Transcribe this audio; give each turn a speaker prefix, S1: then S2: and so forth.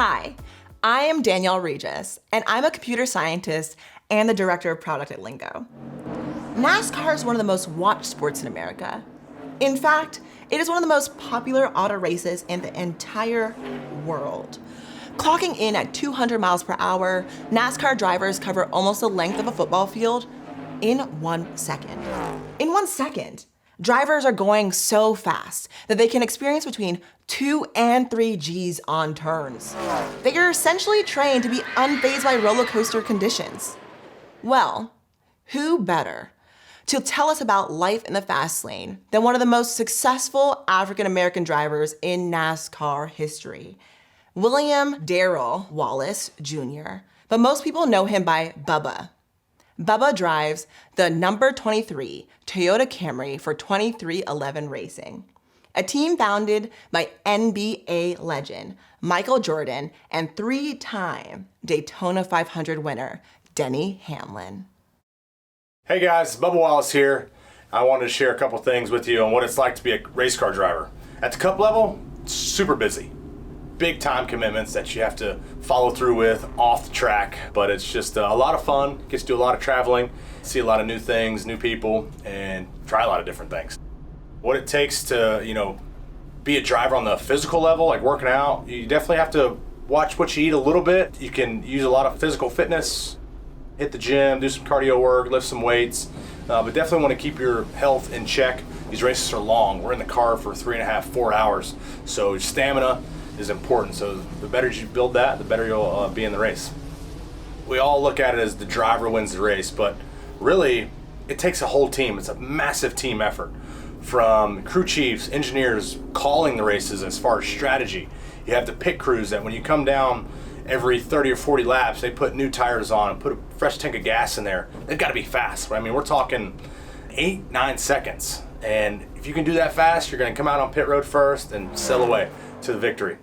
S1: Hi, I am Danielle Regis, and I'm a computer scientist and the director of product at LINGO. NASCAR is one of the most watched sports in America. In fact, it is one of the most popular auto races in the entire world. Clocking in at 200 miles per hour, NASCAR drivers cover almost the length of a football field in 1 second. In 1 second, drivers are going so fast that they can experience between 2 and 3 Gs on turns. They are essentially trained to be unfazed by roller coaster conditions. Well, who better to tell us about life in the fast lane than one of the most successful African-American drivers in NASCAR history, William Darrell Wallace Jr., but most people know him by Bubba. Bubba drives the number 23 Toyota Camry for 23XI Racing, a team founded by NBA legend Michael Jordan and 3-time Daytona 500 winner Denny Hamlin.
S2: Hey guys, Bubba Wallace here. I wanted to share a couple things with you on what it's like to be a race car driver. At the cup level, it's super busy. Big time commitments that you have to follow through with off the track, but it's just a lot of fun. Gets to do a lot of traveling, see a lot of new things, new people, and try a lot of different things. What it takes to, be a driver on the physical level, like working out, you definitely have to watch what you eat a little bit. You can use a lot of physical fitness, hit the gym, do some cardio work, lift some weights, but definitely want to keep your health in check. These races are long. We're in the car for 3.5, 4 hours, so stamina is important. So the better you build that, the better you'll be in the race. We all look at it as the driver wins the race, but really it takes a whole team. It's a massive team effort, from crew chiefs, engineers calling the races as far as strategy. You have the pit crews that when you come down every 30 or 40 laps, they put new tires on and put a fresh tank of gas in there. They've got to be fast. I mean, we're talking 8-9 seconds. And if you can do that fast, you're going to come out on pit road first and sail away to the victory.